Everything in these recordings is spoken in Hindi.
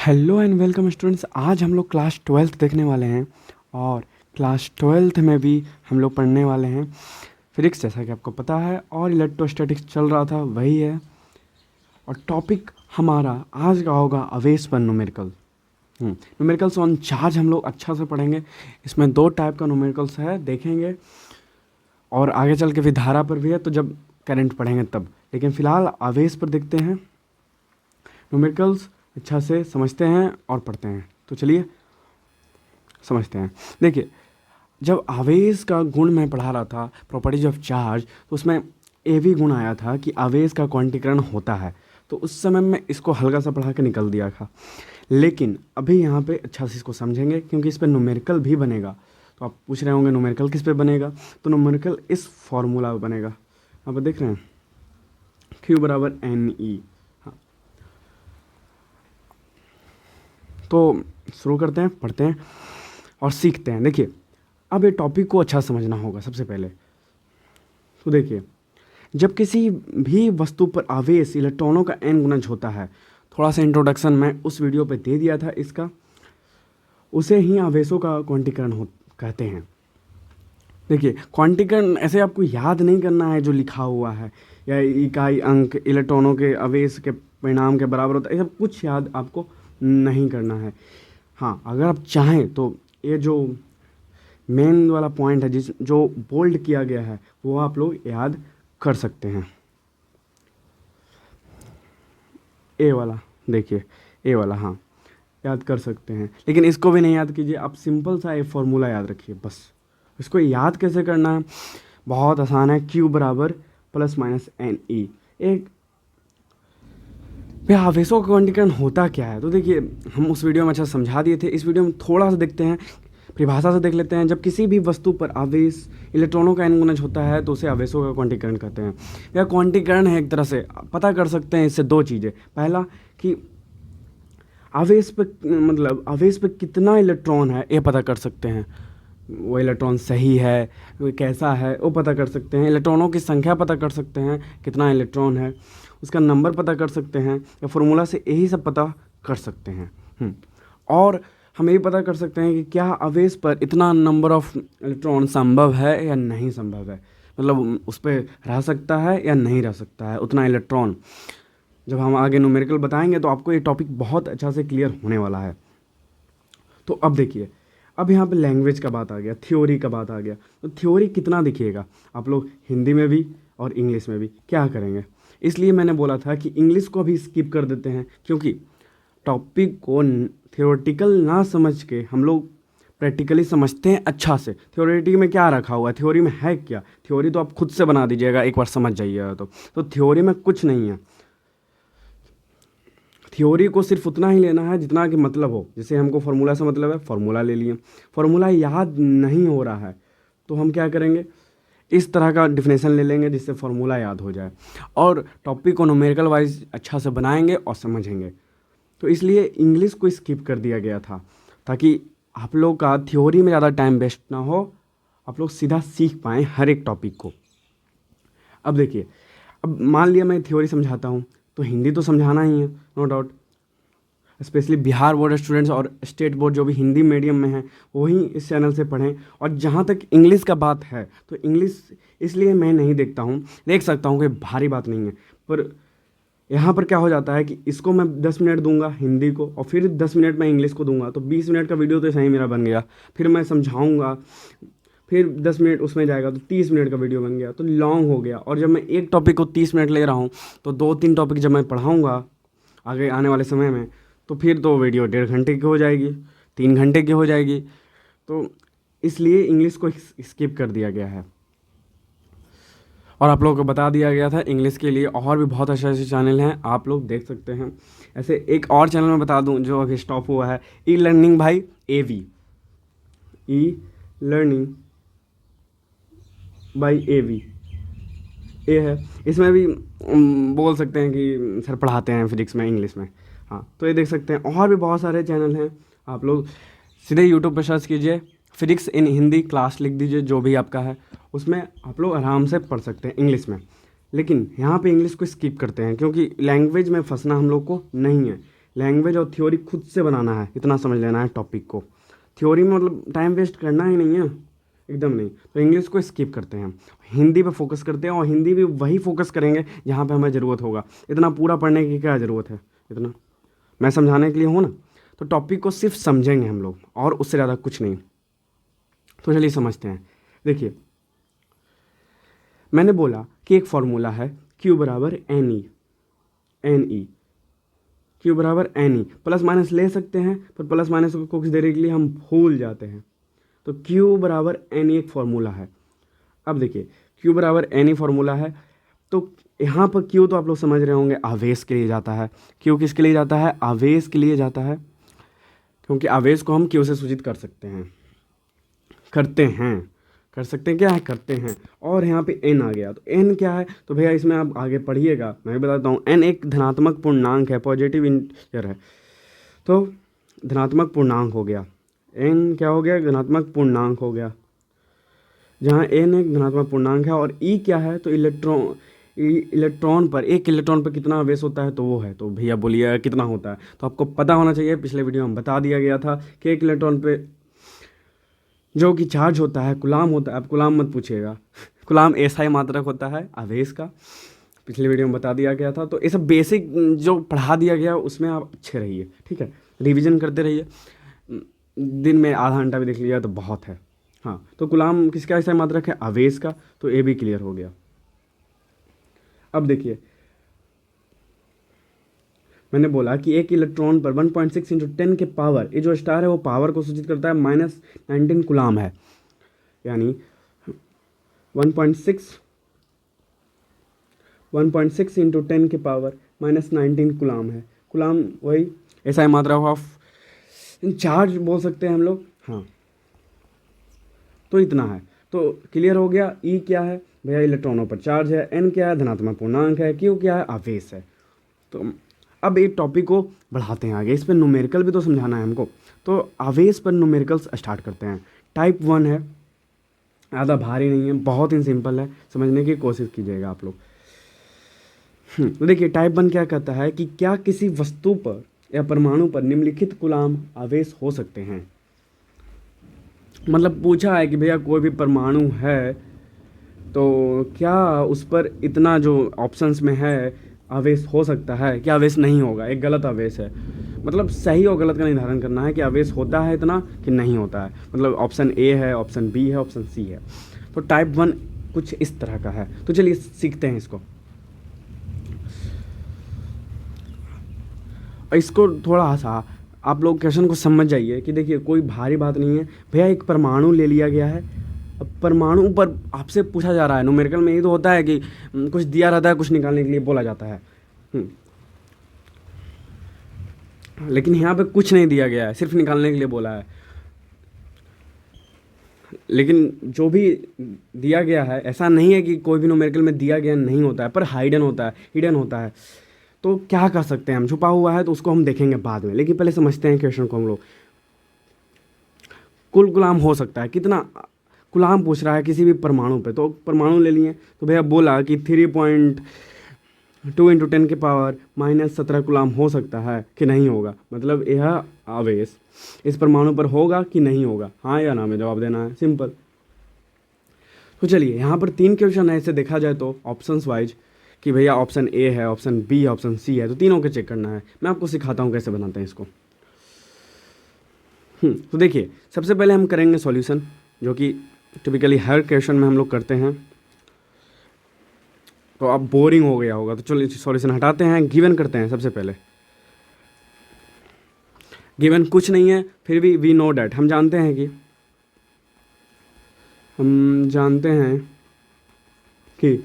Hello and welcome students. आज हम लोग क्लास ट्वेल्थ देखने वाले हैं और क्लास ट्वेल्थ में भी हम लोग पढ़ने वाले हैं फिजिक्स, जैसा कि आपको पता है, और इलेक्ट्रोस्टैटिक्स चल रहा था वही है। और टॉपिक हमारा आज का होगा अवेश पर न्यूमेरिकल। न्यूमेरिकल्स ऑन चार्ज हम लोग अच्छा से पढ़ेंगे। इसमें दो टाइप का न्यूमेरिकल्स है, देखेंगे, और आगे चल के विधारा पर भी है, तो जब करंट पढ़ेंगे तब। लेकिन फ़िलहाल आवेश पर देखते हैं। न्यूमेरिकल्स अच्छा से समझते हैं और पढ़ते हैं। तो चलिए समझते हैं। देखिए, जब आवेश का गुण मैं पढ़ा रहा था, प्रॉपर्टीज ऑफ चार्ज, तो उसमें ए भी गुण आया था कि आवेश का क्वांटीकरण होता है। तो उस समय मैं इसको हल्का सा पढ़ा के निकल दिया था। लेकिन अभी यहाँ पे अच्छा से इसको समझेंगे, क्योंकि इस पर न्यूमेरिकल भी बनेगा। तो आप पूछ रहे होंगे न्यूमेरिकल किस पे बनेगा, तो न्यूमेरिकल इस फॉर्मूला पे बनेगा। आप देख रहे हैं Q बराबर NE। हाँ, तो शुरू करते हैं, पढ़ते हैं और सीखते हैं। देखिए, अब ये टॉपिक को अच्छा समझना होगा सबसे पहले। तो देखिए, जब किसी भी वस्तु पर आवेश इलेक्ट्रॉनों का n गुणज होता है, थोड़ा सा इंट्रोडक्शन मैं उस वीडियो पे दे दिया था इसका, उसे ही आवेशों का क्वांटीकरण कहते हैं। देखिए, क्वांटीकरण ऐसे आपको याद नहीं करना है जो लिखा हुआ है, या इकाई अंक इलेक्ट्रॉनों के आवेश के परिणाम के बराबर होता है, ये सब कुछ याद आपको नहीं करना है। हाँ, अगर आप चाहें तो ये जो मेन वाला पॉइंट है जो बोल्ड किया गया है, वो आप लोग याद कर सकते हैं। ए वाला, देखिए ए वाला, हाँ याद कर सकते हैं। लेकिन इसको भी नहीं याद कीजिए, आप सिंपल सा एक फॉर्मूला याद रखिए बस। इसको याद कैसे करना है, बहुत आसान है। Q बराबर प्लस माइनस NE। एक भाई, आवेशों का क्वांटीकरण होता क्या है, तो देखिए, हम उस वीडियो में अच्छा समझा दिए थे। इस वीडियो में थोड़ा सा देखते हैं, परिभाषा से देख लेते हैं। जब किसी भी वस्तु पर आवेश इलेक्ट्रॉनों का n गुणज होता है, तो उसे आवेशों का क्वांटीकरण कहते हैं। यह क्वांटीकरण है, एक तरह से पता कर सकते हैं इससे दो चीज़ें। पहला कि आवेश पे, मतलब आवेश पे कितना इलेक्ट्रॉन है ये पता कर सकते हैं। वो इलेक्ट्रॉन सही है, वो कैसा है, वो पता कर सकते हैं। इलेक्ट्रॉनों की संख्या पता कर सकते हैं, कितना इलेक्ट्रॉन है, उसका नंबर पता कर सकते हैं, या फॉर्मूला से यही सब पता कर सकते हैं। और हम ये पता कर सकते हैं कि क्या आवेश पर इतना नंबर ऑफ इलेक्ट्रॉन संभव है या नहीं संभव है, मतलब उस पर रह सकता है या नहीं रह सकता है उतना इलेक्ट्रॉन। जब हम आगे न्यूमेरिकल बताएंगे तो आपको ये टॉपिक बहुत अच्छा से क्लियर होने वाला है। तो अब देखिए, अब यहाँ पे लैंग्वेज का बात आ गया, थ्योरी का बात आ गया। तो थ्योरी कितना दिखिएगा, आप लोग हिंदी में भी और इंग्लिश में भी क्या करेंगे। इसलिए मैंने बोला था कि इंग्लिश को भी स्किप कर देते हैं, क्योंकि टॉपिक को थियोरेटिकल ना समझ के हम लोग प्रैक्टिकली समझते हैं अच्छा से। थ्योरेटिक में क्या रखा हुआ है, थ्योरी में है क्या, थ्योरी तो आप खुद से बना दीजिएगा एक बार समझ जाइएगा। तो थ्योरी में कुछ नहीं है। थ्योरी को सिर्फ उतना ही लेना है जितना कि मतलब हो। जैसे हमको फार्मूला से मतलब है, फार्मूला ले लिए। फार्मूला याद नहीं हो रहा है तो हम क्या करेंगे, इस तरह का डिफिनेशन ले लेंगे जिससे फार्मूला याद हो जाए, और टॉपिक को न्यूमेरिकल वाइज अच्छा से बनाएंगे और समझेंगे। तो इसलिए इंग्लिश को स्किप कर दिया गया था, ताकि आप लोग का थ्योरी में ज़्यादा टाइम वेस्ट ना हो, आप लोग सीधा सीख पाएँ हर एक टॉपिक को। अब देखिए, अब मान लिया मैं थ्योरी समझाता हूँ, तो हिंदी तो समझाना ही है, no doubt. Specially Bihar board students और स्टेट बोर्ड जो भी हिंदी मीडियम में हैं, वही इस चैनल से पढ़ें। और जहाँ तक इंग्लिश का बात है, तो इंग्लिश इसलिए मैं नहीं देखता हूँ, देख सकता हूँ कि भारी बात नहीं है, पर यहाँ पर क्या हो जाता है कि इसको मैं 10 मिनट दूंगा हिंदी को, और फिर 10 मिनट मैं इंग्लिश को दूंगा, तो 20 मिनट का वीडियो तो सही मेरा बन गया। फिर मैं समझाऊंगा, फिर 10 मिनट उसमें जाएगा, तो 30 मिनट का वीडियो बन गया, तो लॉन्ग हो गया। और जब मैं एक टॉपिक को 30 मिनट ले रहा हूँ, तो 2-3 टॉपिक जब मैं पढ़ाऊँगा आगे आने वाले समय में, तो फिर तो वीडियो 1.5 घंटे की हो जाएगी, 3 घंटे की हो जाएगी। तो इसलिए इंग्लिश को स्किप कर दिया गया है। और आप लोगों को बता दिया गया था, इंग्लिश के लिए और भी बहुत अच्छे अच्छे चैनल हैं, आप लोग देख सकते हैं। ऐसे एक और चैनल में बता दूं जो अभी स्टॉप हुआ है, ई लर्निंग भाई AV, e learning by AV, ये है। इसमें भी बोल सकते हैं कि सर पढ़ाते हैं फिजिक्स में, इंग्लिश में। हाँ, तो ये देख सकते हैं। और भी बहुत सारे चैनल हैं, आप लोग सीधे यूट्यूब पर सर्च कीजिए, फिजिक्स इन हिंदी क्लास लिख दीजिए, जो भी आपका है, उसमें आप लोग आराम से पढ़ सकते हैं इंग्लिश में। लेकिन यहाँ पे इंग्लिश को स्किप करते हैं, क्योंकि लैंग्वेज में फंसना हम लोग को नहीं है। लैंग्वेज और थ्योरी खुद से बनाना है, इतना समझ लेना है टॉपिक को। थ्योरी में मतलब टाइम वेस्ट करना ही नहीं है, एकदम नहीं। तो इंग्लिश को स्किप करते हैं, हिंदी पे फोकस करते हैं, और हिंदी भी वही फोकस करेंगे जहाँ पे हमें ज़रूरत होगा। इतना पूरा पढ़ने की क्या ज़रूरत है, इतना मैं समझाने के लिए हूँ ना। तो टॉपिक को सिर्फ समझेंगे हम लोग, और उससे ज़्यादा कुछ नहीं। तो चलिए समझते हैं। देखिए, मैंने बोला कि एक फॉर्मूला है Q बराबर NE Q बराबर NE। प्लस माइनस ले सकते हैं, पर प्लस माइनस को कुछ देर के लिए हम भूल जाते हैं। तो Q बराबर NE एक फॉर्मूला है। अब देखिए, Q बराबर NE फॉर्मूला है, तो यहाँ पर Q तो आप लोग समझ रहे होंगे आवेश के लिए जाता है। Q किसके लिए जाता है? आवेश के लिए जाता है, क्योंकि आवेश को हम Q से सूचित कर सकते हैं, कर सकते हैं क्या है, करते हैं। और यहाँ पे n आ गया, तो n क्या है? तो भैया इसमें आप आगे पढ़िएगा, मैं भी बताता हूँ। n एक धनात्मक पूर्णांक है, पॉजिटिव इंटीजर है। तो धनात्मक पूर्णांक हो गया, n क्या हो गया? धनात्मक पूर्णांक हो गया, जहाँ n एक धनात्मक पूर्णांक है। और e क्या है? तो इलेक्ट्रॉन पर, एक इलेक्ट्रॉन पर कितना आवेश होता है, तो वो है। तो भैया बोलिए कितना होता है? तो आपको पता होना चाहिए, पिछले वीडियो में बता दिया गया था कि एक इलेक्ट्रॉन पे जो कि चार्ज होता है, कुलाम होता है। अब कुलाम मत पूछिएगा, कुलाम ऐसा ही मात्रक होता है आवेश का, पिछले वीडियो में बता दिया गया था। तो ये सब बेसिक जो पढ़ा दिया गया उसमें आप अच्छे रहिए, ठीक है, रिवीजन करते रहिए। दिन में आधा घंटा भी देख लिया तो बहुत है। हाँ, तो कुलाम किसका ऐसा मात्रक है? आवेश का। तो ये भी क्लियर हो गया। अब देखिए, मैंने बोला कि एक इलेक्ट्रॉन पर 1.6 इंटू 10 के पावर, ये जो स्टार है वो पावर को सूचित करता है, -19 कुलाम है। यानी 1.6 इंटू 10 के पावर -19 कुलाम है। कुलाम वही ऐसा मात्रा ऑफ चार्ज बोल सकते हैं हम लोग। हाँ, तो इतना है। तो क्लियर हो गया। ई क्या है भैया? इलेक्ट्रॉनों पर चार्ज है। एन क्या है? धनात्मक पूर्णांक है। क्यू क्या है? आवेश है। तो अब एक टॉपिक को बढ़ाते हैं आगे, इस पर न्यूमेरिकल भी तो समझाना है हमको। तो आवेश पर न्यूमेरिकल्स स्टार्ट करते हैं। टाइप 1 है, ज़्यादा भारी नहीं है, बहुत ही सिंपल है, समझने की कोशिश कीजिएगा आप लोग। तो देखिए, टाइप 1 क्या कहता है कि क्या किसी वस्तु पर या परमाणु पर निम्नलिखित कुलाम आवेश हो सकते हैं। मतलब पूछा है कि भैया कोई भी परमाणु है तो क्या उस पर इतना जो ऑप्शंस में है आवेश हो सकता है, क्या आवेश नहीं होगा। एक गलत आवेश है, मतलब सही और गलत का निर्धारण करना है कि आवेश होता है इतना कि नहीं होता है। मतलब ऑप्शन ए है, ऑप्शन बी है, ऑप्शन सी है। तो टाइप 1 कुछ इस तरह का है। तो चलिए सीखते हैं इसको। इसको थोड़ा सा आप लोग क्वेश्चन को समझ जाइए कि देखिए कोई भारी बात नहीं है भैया। एक परमाणु ले लिया गया है, अब परमाणु पर आपसे पूछा जा रहा है। न्यूमेरिकल में ये तो होता है कि कुछ दिया रहता है, कुछ निकालने के लिए बोला जाता है। लेकिन यहाँ पे कुछ नहीं दिया गया है, सिर्फ निकालने के लिए बोला है। लेकिन जो भी दिया गया है, ऐसा नहीं है कि कोई भी न्यूमेरिकल में दिया गया नहीं होता है, पर हिडन होता है। तो क्या कर सकते हैं हम? छुपा हुआ है तो उसको हम देखेंगे बाद में, लेकिन पहले समझते हैं क्वेश्चन को हम लोग। कुल गुलाम हो सकता है कितना? गुलाम पूछ रहा है किसी भी परमाणु पे, तो परमाणु ले लिए। तो भैया बोला कि 3.2 इंटू 10 के पावर -17 गुलाम हो सकता है कि नहीं होगा। मतलब यह आवेश इस परमाणु पर होगा कि नहीं होगा, हाँ या ना में जवाब देना है, सिंपल। तो चलिए, यहाँ पर 3 क्वेश्चन है, इसे देखा जाए तो ऑप्शंस वाइज कि भैया ऑप्शन ए है, ऑप्शन बी है, ऑप्शन सी है। तो तीनों के चेक करना है। मैं आपको सिखाता हूँ कैसे बनाते हैं इसको। तो देखिए, सबसे पहले हम करेंगे सॉल्यूशन, जो कि टिपिकली हर क्वेश्चन में हम लोग करते हैं। तो अब बोरिंग हो गया होगा, तो चलिए सॉल्यूशन हटाते हैं, गिवन करते हैं। सबसे पहले गिवन कुछ नहीं है, फिर भी वी नो डैट, हम जानते हैं कि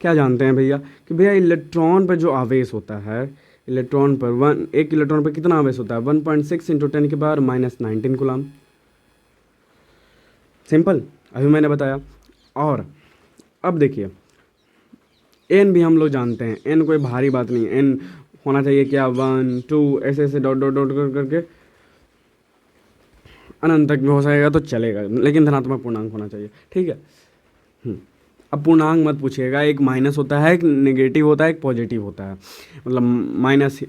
क्या जानते हैं भैया कि भैया इलेक्ट्रॉन पर जो आवेश होता है, इलेक्ट्रॉन पर एक इलेक्ट्रॉन पर कितना आवेश होता है? 1.6 इंटू 10 के पावर -19 कुलाम। सिंपल, अभी मैंने बताया। और अब देखिए, एन भी हम लोग जानते हैं, एन कोई भारी बात नहीं है। एन होना चाहिए क्या? 1 2 ऐसे डॉट डॉट डॉट करके अनंत तक भी हो जाएगा तो चलेगा, लेकिन धनात्मक पूर्णांक होना चाहिए, ठीक है। अब पूर्णांक मत पूछिएगा, एक माइनस होता है, एक नेगेटिव होता है, एक पॉजिटिव होता है। मतलब माइनस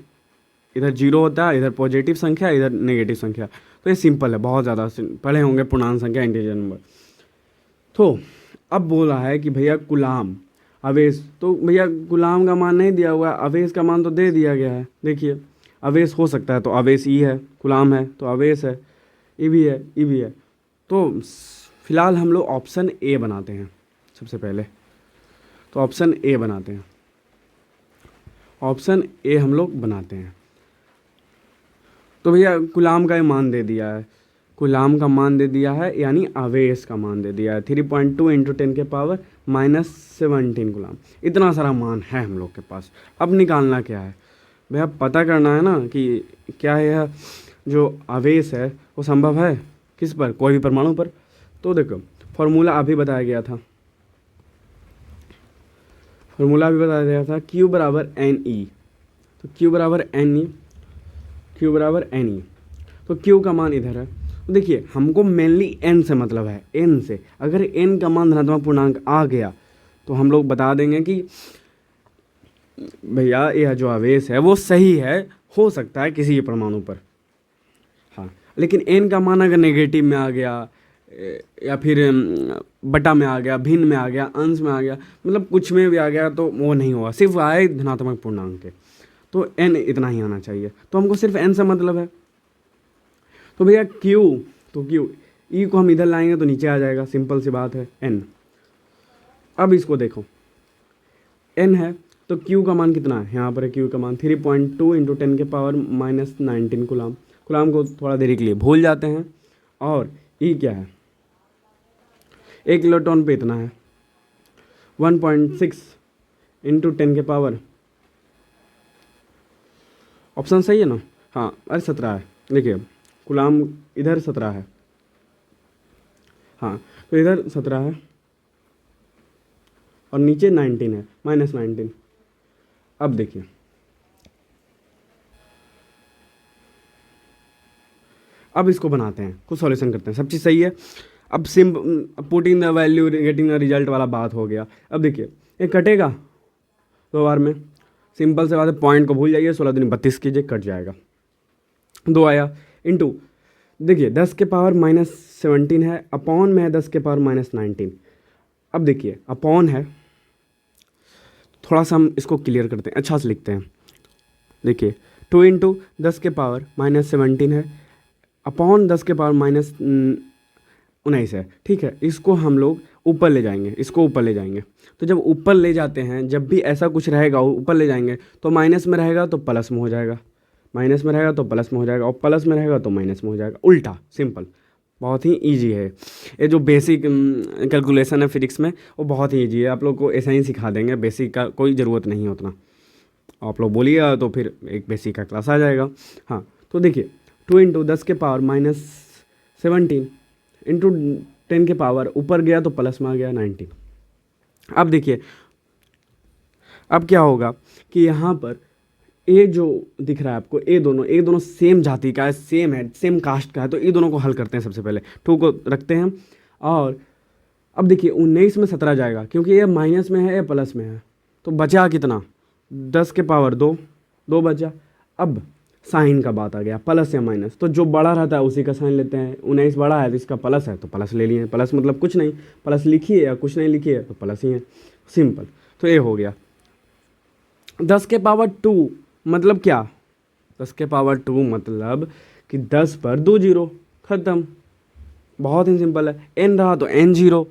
इधर जीरो होता है, इधर पॉजिटिव संख्या, इधर नेगेटिव संख्या। तो ये सिंपल है, बहुत ज़्यादा पढ़े होंगे पूर्णांक संख्या, इंटीजर नंबर। तो अब बोला है कि भैया कूलाम आवेश, तो भैया कूलाम का मान नहीं दिया हुआ है, आवेश का मान तो दे दिया गया है। देखिए आवेश हो सकता है तो आवेश ई है, कूलाम है तो आवेश है, ई भी है, ई भी है। तो फिलहाल हम लोग ऑप्शन ए बनाते हैं सबसे पहले। तो ऑप्शन ए बनाते हैं, ऑप्शन ए हम लोग बनाते हैं। तो भैया कूलाम का मान दे दिया है, कूलाम का मान दे दिया है, यानी आवेश का मान दे दिया है 3.2 इंटू 10 के पावर -17 कूलाम। इतना सारा मान है हम लोग के पास। अब निकालना क्या है भैया, पता करना है ना कि क्या है यह जो आवेश है वो संभव है किस पर, कोई भी परमाणु पर। तो देखो फॉर्मूला अभी बताया गया था, फॉर्मूला भी बताया गया था, Q बराबर एन ई। तो Q बराबर एन ई, Q बराबर एन ई। तो Q का मान इधर है। तो देखिए हमको मेनली n से मतलब है, n से। अगर n का मान धनात्मक पूर्णांक आ गया तो हम लोग बता देंगे कि भैया यह जो आवेश है वो सही है, हो सकता है किसी परमाणु पर। हाँ, लेकिन n का मान अगर नेगेटिव में आ गया या फिर बटा में आ गया, भिन्न में आ गया, अंश में आ गया, मतलब कुछ में भी आ गया तो वो नहीं होगा, सिर्फ आए धनात्मक पूर्णांक के। तो n इतना ही आना चाहिए, तो हमको सिर्फ n से मतलब है। तो भैया Q, तो Q E को हम इधर लाएंगे तो नीचे आ जाएगा, सिंपल सी बात है, n। अब इसको देखो n है तो Q का मान कितना है, यहाँ पर है Q का मान 3.2 इंटू 10 के पावर -19 कूलाम। कूलाम को थोड़ा देरी के लिए भूल जाते हैं। और E क्या है, 1 किलोटन पे इतना है 1.6 इंटू 10 के पावर, ऑप्शन सही है ना, हाँ अरे 17 है। देखिए कूलाम इधर 17 है, हाँ तो इधर 17 है और नीचे 19 है, -19। अब देखिए अब इसको बनाते हैं, कुछ सॉल्यूशन करते हैं, सब चीज़ सही है। अब putting the value getting the result वाला बात हो गया। अब देखिए ये कटेगा 2 बार में, सिंपल से बात है, पॉइंट को भूल जाइए, 16 दूनी 32 कीजिए, कट जाएगा। 2 आया इंटू, देखिए 10 के पावर -17 है, अपॉन में है 10 के पावर -19। अब देखिए अपॉन है, थोड़ा सा हम इसको क्लियर करते हैं, अच्छा से लिखते हैं। देखिए 2 इंटू 10 के पावर -17 है, अपॉन 10 के पावर -19 है, ठीक है। इसको हम लोग ऊपर ले जाएंगे, इसको ऊपर ले जाएंगे। तो जब ऊपर ले जाते हैं, जब भी ऐसा कुछ रहेगा ऊपर ले जाएंगे तो माइनस में रहेगा तो प्लस में हो जाएगा, माइनस में रहेगा तो प्लस में हो जाएगा, और प्लस में रहेगा तो माइनस में हो जाएगा, उल्टा। सिंपल, बहुत ही ईजी है ये। जो बेसिक कैलकुलेशन है फिजिक्स में वो बहुत ही ईजी है, आप लोग को ऐसा ही सिखा देंगे, बेसिक का कोई ज़रूरत नहीं है उतना। आप लोग बोलिएगा तो फिर एक बेसिक का क्लास आ जाएगा। हाँ तो देखिए 2 इंटू 10 के पावर -17 इंटू 10 के पावर, ऊपर गया तो प्लस में आ गया 19। अब देखिए अब क्या होगा कि यहाँ पर ए जो दिख रहा है आपको, ए दोनों सेम जाति का है, सेम है, सेम कास्ट का है। तो ये दोनों को हल करते हैं सबसे पहले, 2 को रखते हैं। और अब देखिए 19 में 17 जाएगा, क्योंकि ये माइनस में है, ये प्लस में है, तो बचा कितना, 10 के पावर 2 बचा। अब साइन का बात आ गया, प्लस या माइनस, तो जो बड़ा रहता है उसी का साइन लेते हैं। 19 बड़ा है तो इसका प्लस है तो प्लस ले लिए, प्लस मतलब कुछ नहीं, प्लस लिखिए या कुछ नहीं लिखिए तो प्लस ही है, सिंपल। तो ये हो गया। 10 के पावर 2 मतलब क्या, 10 के पावर 2 मतलब कि 10 पर 2 जीरो, ख़त्म, बहुत ही सिंपल है। n रहा तो n जीरो।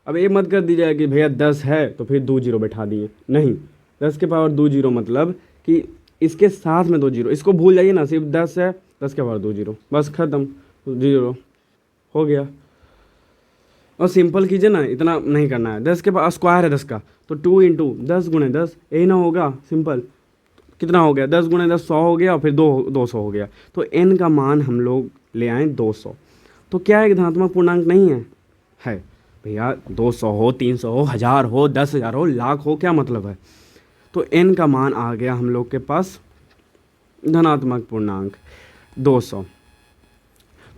अब ये मत कर दीजिएगा कि भैया 10 है तो फिर 2 जीरो बैठा दिए, नहीं, 10 के पावर 2 जीरो मतलब कि इसके साथ में 2 जीरो, इसको भूल जाइए ना, सिर्फ 10 है, 10 के पावर 2 जीरो, बस ख़त्म, 2 जीरो हो गया। और सिंपल कीजिए ना, इतना नहीं करना है। 10 के पावर स्क्वायर है 10 का, तो 2 इंटू 10 गुणे 10, यही ना होगा, सिंपल। कितना हो गया, 10 गुणे 10 100 हो गया, और फिर 200 हो गया। तो n का मान हम लोग ले आए 200। तो क्या है, धनात्मक पूर्णांक नहीं है भैया, 200 हो, 300 हो, 1000 हो, 10,000 हो, लाख हो, क्या मतलब है। तो n का मान आ गया हम लोग के पास धनात्मक पूर्णांक 200।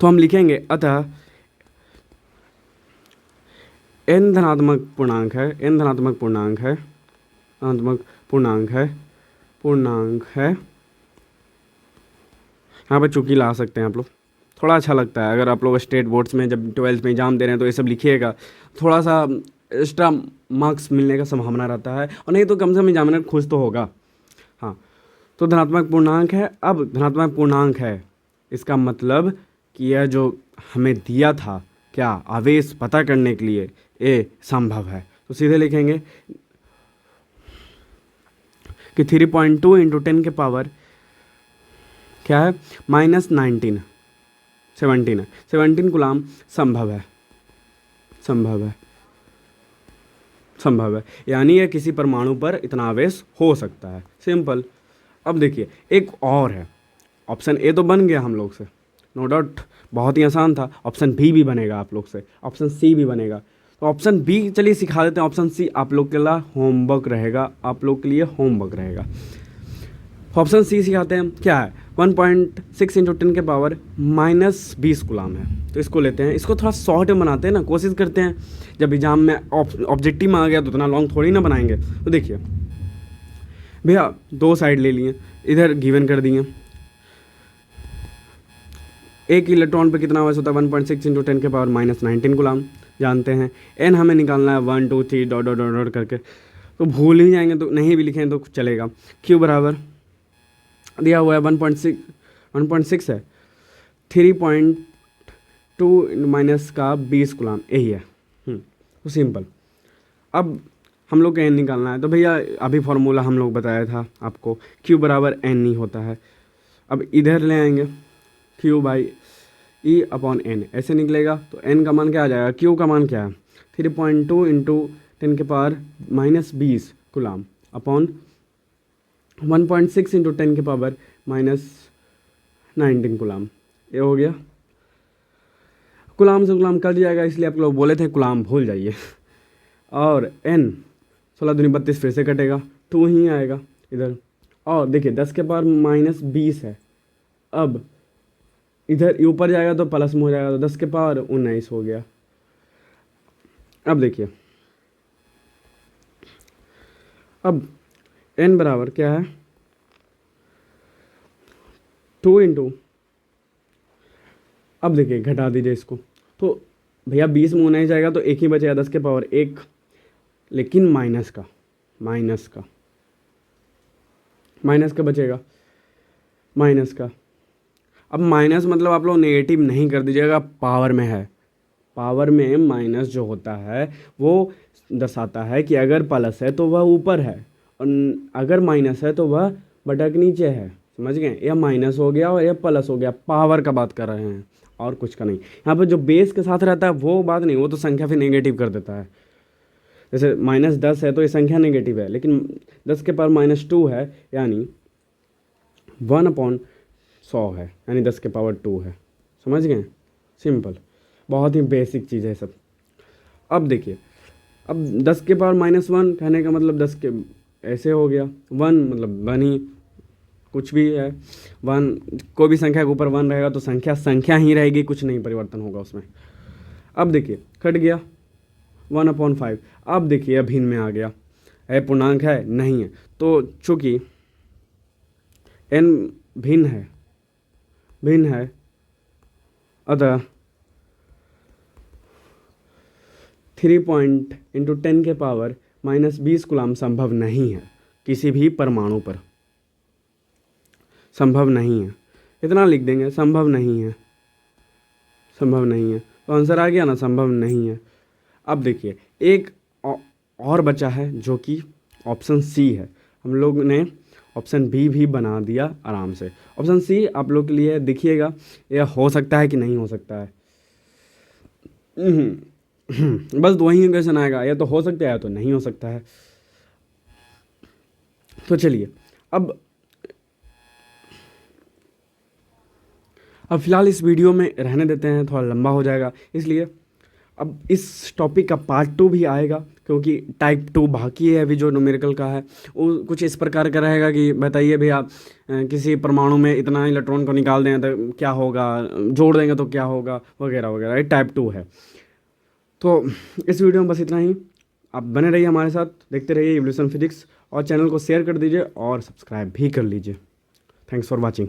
तो हम लिखेंगे अतः n धनात्मक पूर्णांक है, n धनात्मक पूर्णांक है, धनात्मक पूर्णांक है, यहाँ पर चुकी ला सकते हैं आप लोग, थोड़ा अच्छा लगता है। अगर आप लोग स्टेट बोर्ड्स में जब 12th में एग्ज़ाम दे रहे हैं तो ये सब लिखिएगा, थोड़ा सा एक्स्ट्रा मार्क्स मिलने का संभावना रहता है, और नहीं तो कम से कम एग्जामिनर खुश तो होगा। हाँ, तो धनात्मक पूर्णांक है। अब धनात्मक पूर्णांक है, इसका मतलब कि यह जो हमें दिया था क्या, आवेश पता करने के लिए ए संभव है, तो सीधे लिखेंगे कि 3.2 इंटू 10 के पावर क्या है, -19 17 है, 17 कूलाम संभव है, संभव है, संभव है, यानी यह किसी परमाणु पर इतना आवेश हो सकता है। सिंपल। अब देखिए एक और है, ऑप्शन ए तो बन गया हम लोग से, नो डाउट बहुत ही आसान था। ऑप्शन बी भी बनेगा आप लोग से, ऑप्शन सी भी बनेगा। तो ऑप्शन बी चलिए सिखा देते हैं, ऑप्शन सी आप लोग के लिए होमवर्क रहेगा, आप लोग के लिए होमवर्क रहेगा। ऑप्शन सी सिखाते हैं, क्या है, 1.6 इंटू 10 के पावर -20 कूलाम है। तो इसको लेते हैं, इसको थोड़ा शॉर्ट में बनाते हैं ना, कोशिश करते हैं। जब एग्जाम में ऑब्जेक्टिव में आ गया तो उतना लॉन्ग थोड़ी ना बनाएंगे। तो देखिए भैया, दो साइड ले लिए, इधर गिवन कर दिए, एक इलेक्ट्रॉन पे कितना आवेश होता है, 1.6 इंटू 10 के पावर -19 कूलाम जानते हैं। एन हमें निकालना है 1 2 3 डॉट डॉट डॉट करके, तो भूल ही जाएंगे, तो नहीं भी लिखें तो चलेगा। क्यू बराबर दिया हुआ है 1.6 है, 3.2 माइनस का 20 कूलाम, यही है। तो सिंपल। अब हम लोग का एन निकालना है, तो भैया अभी फॉर्मूला हम लोग बताया था आपको, क्यू बराबर एन ही होता है। अब इधर ले आएंगे, Q by E upon N, ऐसे निकलेगा। तो एन का मान क्या आ जाएगा, क्यू का मान क्या है, 3.2 इंटू 10 के पावर -20 कूलाम अपॉन 1.6 इंटू 10 के पावर -19 कूलाम। ये हो गया, कूलाम से कूलाम कट जाएगा, इसलिए आप लोग बोले थे कूलाम भूल जाइए। और एन 16 दूनी 32 फिर से कटेगा, 2 ही आएगा इधर। और देखिए 10 के पावर -20 है, अब इधर ऊपर जाएगा तो प्लस में हो जाएगा, तो 10 के पावर 19 हो गया। अब देखिए, अब n बराबर क्या है, 2 इंटू, अब देखिए घटा दीजिए इसको, तो भैया 20 में 19 जाएगा तो एक ही बचेगा, 10 के पावर 1, लेकिन माइनस का बचेगा, माइनस का। अब माइनस मतलब आप लोग नेगेटिव नहीं कर दीजिएगा, पावर में है, पावर में माइनस जो होता है वो दर्शाता है कि अगर प्लस है तो वह ऊपर है, और अगर माइनस है तो वह बटा के नीचे है। समझ गए, यह माइनस हो गया और यह प्लस हो गया, पावर का बात कर रहे हैं और कुछ का नहीं। यहाँ पर जो बेस के साथ रहता है वो बात नहीं, वो तो संख्या फिर नेगेटिव कर देता है। जैसे -10 है तो ये संख्या नेगेटिव है, लेकिन 10 के पावर -2 है, यानी 1/100 है, यानी 10 के पावर 2 है। समझ गए, सिंपल, बहुत ही बेसिक चीज़ है सब। अब देखिए, अब 10 के पावर -1 कहने का मतलब 10 के ऐसे हो गया, 1 मतलब 1 ही, कुछ भी है 1, कोई भी संख्या के ऊपर 1 रहेगा तो संख्या ही रहेगी, कुछ नहीं परिवर्तन होगा उसमें। अब देखिए कट गया 1/5। अब देखिए भिन्न में आ गया, है पूर्णांक है नहीं है, तो चूंकि n भिन्न है अतः 3 इंटू 10 के पावर -20 कूलाम संभव नहीं है, किसी भी परमाणु पर संभव नहीं है। इतना लिख देंगे, संभव नहीं है, संभव नहीं है, तो आंसर आ गया ना, संभव नहीं है। अब देखिए एक और बचा है जो कि ऑप्शन सी है, हम लोग ने ऑप्शन बी भी बना दिया आराम से। ऑप्शन सी आप लोग के लिए देखिएगा, यह हो सकता है कि नहीं हो सकता है, बस दो ही क्वेश्चन आएगा, या तो हो सकता है या तो नहीं हो सकता है। तो चलिए अब फिलहाल इस वीडियो में रहने देते हैं, थोड़ा लंबा हो जाएगा, इसलिए अब इस टॉपिक का पार्ट 2 भी आएगा, क्योंकि टाइप 2 बाकी है अभी जो न्यूमेरिकल का है। वो कुछ इस प्रकार का रहेगा कि बताइए भैया किसी परमाणु में इतना इलेक्ट्रॉन को निकाल दें तो क्या होगा, जोड़ देंगे तो क्या होगा, वगैरह वगैरह। ये टाइप 2 है। तो इस वीडियो में बस इतना ही, आप बने रहिए हमारे साथ, देखते रहिए इवोल्यूशन फिजिक्स, और चैनल को शेयर कर दीजिए और सब्सक्राइब भी कर लीजिए। Thanks for watching.